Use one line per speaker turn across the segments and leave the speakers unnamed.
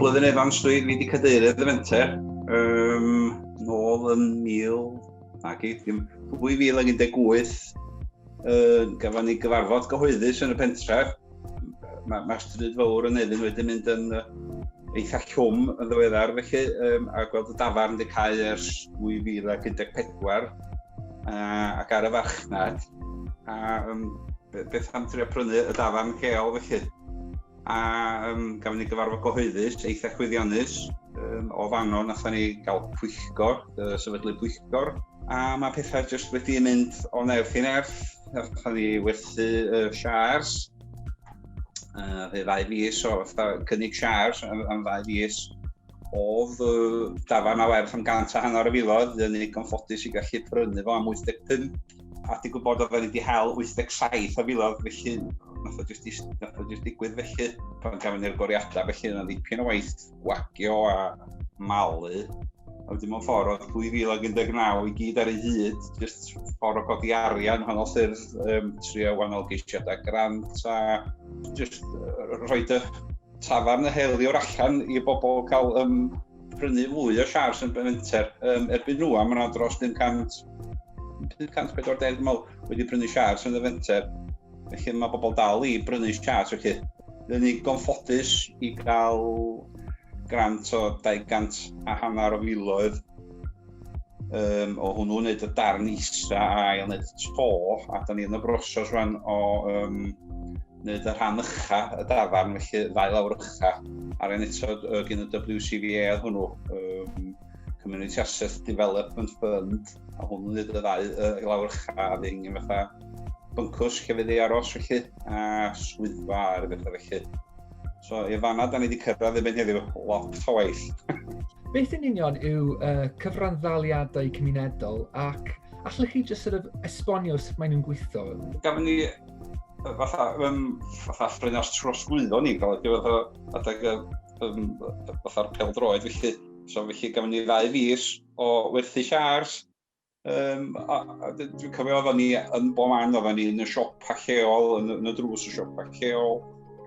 blwyddyn evans dwi wedi cadeirydd y fenter. Nôl yn 2018. Gafon ni gyfarfod gyhoeddus yn y pentref. Mae stryd fawr yn Nefyn wedi mynd yn eitha llwm yn ddiweddar felly, a gweld y dafarn wedi cael ers 2014 ac ar y farchnad. Beth am trio prynu y dafarn lleol felly. Gafon ni gyfarfod gyhoeddus eitha chwyddiannus o fanno nathon ni gael pwyllgor, sefydlu pwyllgor. A mae pethau jyst wedi mynd o nerth i nerth. Nathon ni werthu siars. Fe 2 fis o cynnig siars am 2 fis. Oedd dafarn a werth am 150,000, yn unig yn ffodus i gallu prynu fo am 85. A di gwybod oedd wedi hel 87,000, felly nath o jyst digwydd felly. Pan gafon ni'r goriadau felly, yna ddipyn o waith wagio a malu. A wedyn mewn ffordd oedd 2019 i gyd ar ei hyd, jyst ffordd o godi arian, wahanol ffyrdd, trio wahanol geisiadau grant a jyst rhoi y tafarn y heliwr allan i bobl cael prynu fwy o siars yn Befenter. Erbyn nhw, mae yna dros 540 wedi prynu siars yn Befenter. Felly mae bobl dal i brynu siars felly. Dyn ni gonffodus i gael grant o 250,000 o hwnnw wneud y darn isa a ail wneud y to, a da ni yn y broses rhan o wneud y rhan ucha y dafarn, felly 2 lawr ucha. Ar ein eto gen y WCVA oedd hwnnw, Community Asset Development Fund, a hwnnw wneud y 2 lawr ucha a ddyn yn fatha byncws lle fydd ei aros felly, a swyddfa ar y bethau felly. So, i fanna, da ni wedi cyrraedd erbyn heddiw lot o waith.
Beth yn union yw cyfranddaliadau cymunedol ac allwch chi jyst esbonio sut maen nhw'n gweithio?
Gafon ni fatha ffrinos trosglwyddo ni gael fatha'r pêl-droed felly. So felly gafon ni 2 fis o werthu siars. Dwi'n cofio oedden ni yn bob man, oedden ni yn y siopa lleol, yn y drws y siopa lleol.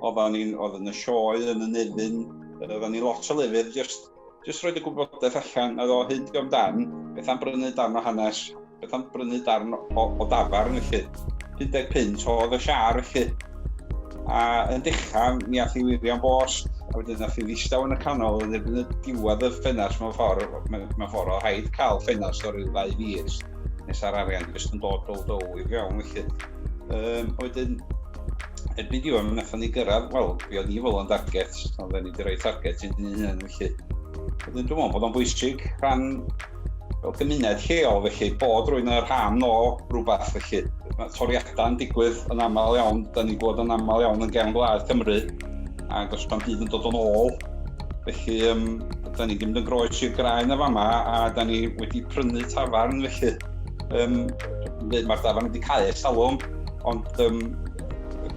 Oedden yn y sioe, yn y Nefyn, oedden ni lot o lefydd, jyst roed y gwybodaeth allan, a o hyd i amdan, beth am brynu darn o hanes, beth am brynu darn o dafarn felly. 50 pint oedd y siar felly. A yn dechrau, ni ath i wirio'n bost, a wedyn nath i ddistaw yn y canol, yn erbyn y diwedd y ffenast mewn ffordd o rhaid cael ffenast o'r 2 fis, nes ar arian, jyst yn dod dow i fewn felly. Wedyn, erbyn diwedd, nathon ni gyrraedd, wel, fi oedd ni fel yn target, oedden ni wedi rhoi target i'n hyn felly. Wedyn dwi'n meddwl bod o'n bwysig rhan fel gymuned lleol felly, bod rwy'n yr rhan o rhywbeth felly. Mae toriadau'n digwydd yn aml iawn, da ni'n gwybod yn aml iawn yn gefn gwlad Cymru, ac os pan byd yn dod yn ôl. Felly, da ni gymryd yn groes i'r graen y fama, a da ni wedi prynu tafarn felly. Mae'r tafarn wedi cael ei salwm, ond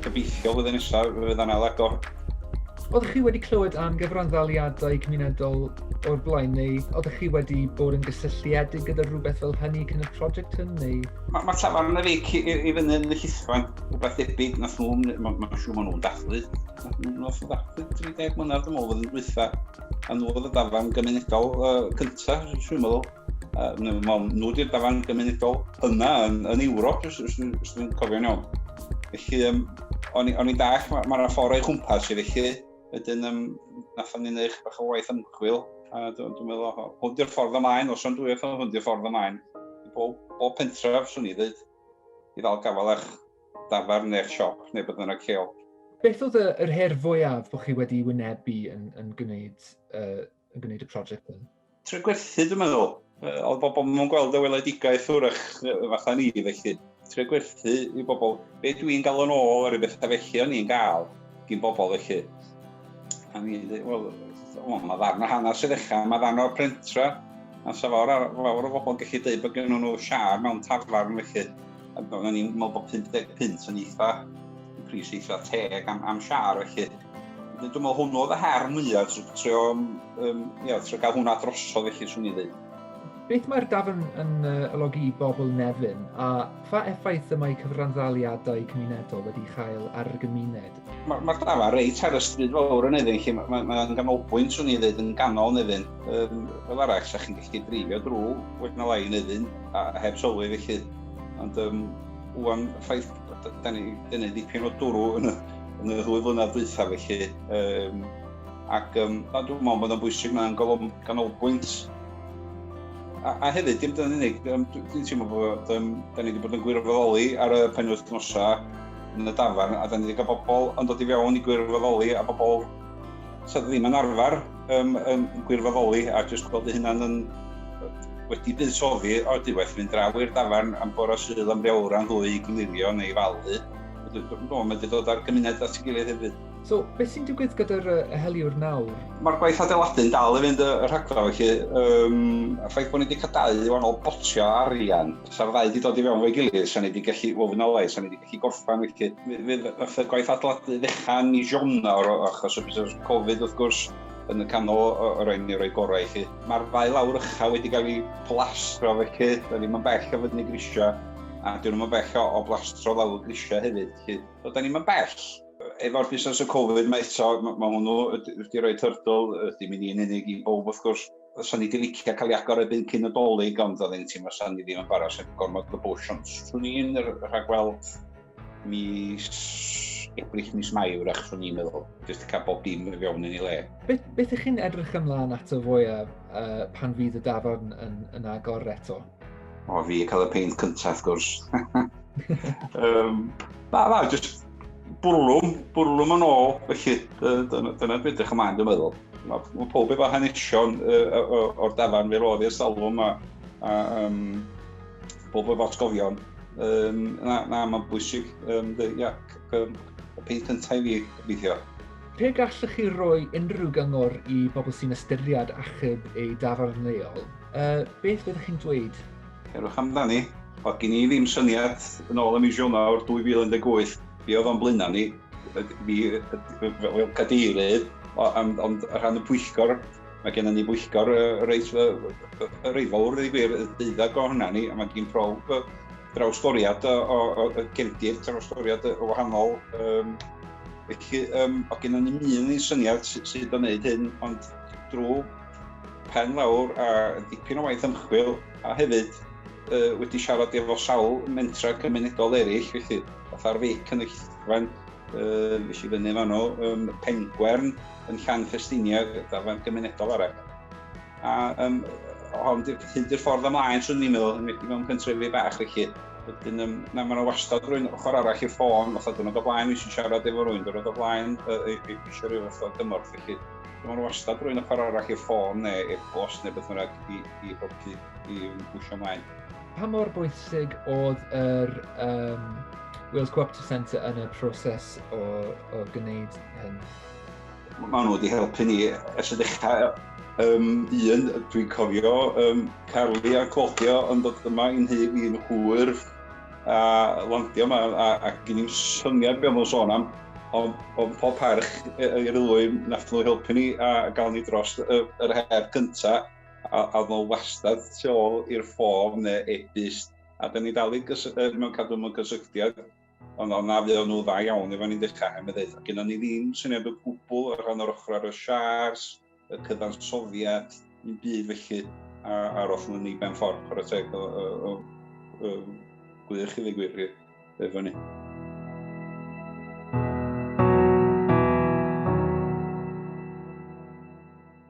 gobeithio flwyddyn nesaf fydd yna agor.
Oeddech chi wedi clywed am gyfranddaliadau cymunedol o'r blaen, neu oeddech chi wedi bod yn gysylltiedig gyda rhywbeth fel hynny cyn y prosiect hyn, neu?
Mae tafarn y feic i fyny yn y llithfan, rhywbeth debyg, mae'n siŵr maen nhw'n dathlu. Nath nhw'n dathlu 30 mlynedd yn ôl fydd yn dwytha, a nhw oedd y dafarn gymunedol cyntaf, siŵr meddwl. Nhw di'r dafarn gymunedol hynna yn Ewrop, os dwi'n cofio'n iawn. Felly, o'n i'n dall, mae'r ffordd o'i chwmpas i felly. Wedyn, nathon ni'n eich bach o waith ymchwil, a dwi'n meddwl, hwn di'r ffordd ymlaen, os o'n dwywaith hwn di'r ffordd ymlaen. Bob pentref, swn i ddweud, i ddal gafel eich dafarn neu'ch siop, neu bydd yna lleol.
Beth oedd yr her fwyaf bod chi wedi wynebu yn gwneud y prosiect hyn?
Tre gwerthu, dwi'n meddwl. Oedd bobl mewn gweld y weledigaeth wrach fatha ni, felly. Tre gwerthu i bobl, beth dwi'n gael yn ôl ar y bethau felly o'n i'n gael gyn bobl felly. A ni dweud, wel, mae ddarn o hanes i ddechrau, mae ddarn o'r prentra. A sa fawr o bobl yn gallu dweud bod gen nhw siar mewn tafarn felly. A ni'n meddwl bod 50 pint yn eitha, yn pris eitha teg am siar felly. Dwi'n meddwl hwnnw oedd y her mwyaf trio gael hwnna drosodd felly, swn i ddweud.
Beth mae'r dafn yn olygu i bobl Nefyn, a pha effaith y mae cyfranddaliadau cymunedol wedi chael ar y gymuned?
Mae'r dafn reit ar y stryd fawr yn Nefyn, lle mae'n ganolbwynt swn i ddweud yn ganol Nefyn. Fel arall, sa'ch chi'n gallu dreifio drwy wedi na lai Nefyn, a heb sylwi felly. Ond wwan, ffaith, da ni dipyn o dwrw yn y 2 flynedd dwytha felly. Ac dwi'n meddwl bod yn bwysig mae'n ganolbwynt. A hefyd, dim dyna'n unig, dwi'n teimlo bod da ni wedi bod yn gwirfoddoli ar y penwythnosa yn y dafarn, a da ni wedi cael bobl yn dod i fewn i gwirfoddoli, a bobl sydd ddim yn arfer yn gwirfoddoli, a jyst gweld eu hunain wedi buddsoddi o'r diwedd mynd draw i'r dafarn am bore sydd am rewran ddwy i gymilio neu falu. Dwi'n meddwl, mae wedi dod ar gymuned at ei gilydd hefyd.
So, beth sy'n digwydd gyda'r heliwr nawr?
Mae'r gwaith adeiladu'n dal i fynd y rhagfa felly. Y ffaith bod ni wedi cael 2 wahanol botio arian. Sa'r ddau wedi dod i fewn fo'i gilydd, sa'n ni wedi gallu, wofyn o lai, sa'n ni wedi gallu gorffan felly. Fydd y gwaith adeiladu ddechrau'n i Ionawr, achos o beth Covid wrth gwrs yn y canol o'r ein i roi gorau felly. Mae'r 2 lawr ycha wedi cael ei plastro felly, da ni'n bell o fyddwn i grisio, a dyn nhw'n bell o blastro lawr grisio hefyd. So, da ni'n bell. Efo'r busnes y Covid mae eto, mae hwnnw wedi rhoi tyrtl, ydy mynd i'n unig i bob wrth gwrs. Sa'n ni wedi licio cael ei agor erbyn cyn y dolyg, ond oedd e'n teimlo sa'n ni ddim yn baros yn gormod y bwys. Ond swn i'n rhagweld mis Ebrill, mis Mai wrach swn i'n meddwl, jyst i cael bob dim i fewn yn ei le.
Beth ych chi'n edrych ymlaen at y fwyaf pan fydd y dafarn yn agor eto?
O, fi cael y peint cyntaf, gwrs. Jyst bwrlwm yn ôl, felly dyna'n bydrych ymlaen, dwi'n meddwl. Mae pob efo hanesion o'r dafarn fel oedd i'r salwm a pob efo atgofion. Mae'n bwysig, y peint cyntaf i fi gobeithio.
Pe gallwch chi roi unrhyw gyngor i bobl sy'n ystyried achub eu dafarn leol? Beth fyddwch chi'n dweud?
Cerwch amdani, oedd gen i ddim syniad yn ôl y mis Ionawr 2018. Fi oedd o'n blaena ni, fi fel cadeirydd, ond rhan y pwyllgor, mae gen ni bwyllgor reit fawr i gwir, 12 o hynna ni, a mae gen prof drawstoriad o gefndir, drawstoriad o wahanol. Felly, o gen ni un syniad sydd yn gwneud hyn, ond drwy pen lawr a dipyn o waith ymchwil, a hefyd wedi siarad efo sawl mentra cymunedol eraill, felly fatha'r feic yn y Llithfaen, felly fyny fan o, Pengwern yn Llan Ffestinia, dafarn gymunedol arall. A hyn di'r ffordd ymlaen, swn i'n meddwl, yn wedi mewn cyntrefi bach, felly. Wedyn, mae'n wastad rwy'n ochr arall i'r ffôn, fatha dwrnod o blaen eisiau siarad efo rwy'n, dwrnod o blaen eisiau rhyw fath o gymorth, felly. Mae'n wastad rwy'n ochr arall i'r ffôn neu e-bost neu beth bynnag i helpu i bwysio ymlaen.
Pa mor bwysig oedd yr Wales Cooperative Centre yn y proses o gwneud hyn?
Mae nhw wedi helpu ni ers y dechrau. Dwi'n cofio Carly a Claudio yn dod yma i'n hyb i'n hwyr a landio yma a gen i'n syniad beth nhw'n sôn am, ond pob parch i'r ddwy nath nhw helpu ni a gael ni dros yr her cyntaf. A nhw wastad tu ôl i'r ffôn neu e-byst. A da ni dal mewn cadw mewn gysylltiad. Ond na fydd nhw dda iawn efo ni'n dechrau am y ddeud. Ac yna ni ddim syniad o gwbl ar rhan o'r ochr ar y siars, y cyfansoddiad, un byd felly. A roth nhw ni ben ffordd chwarae teg o gwych i ddigwyr efo ni.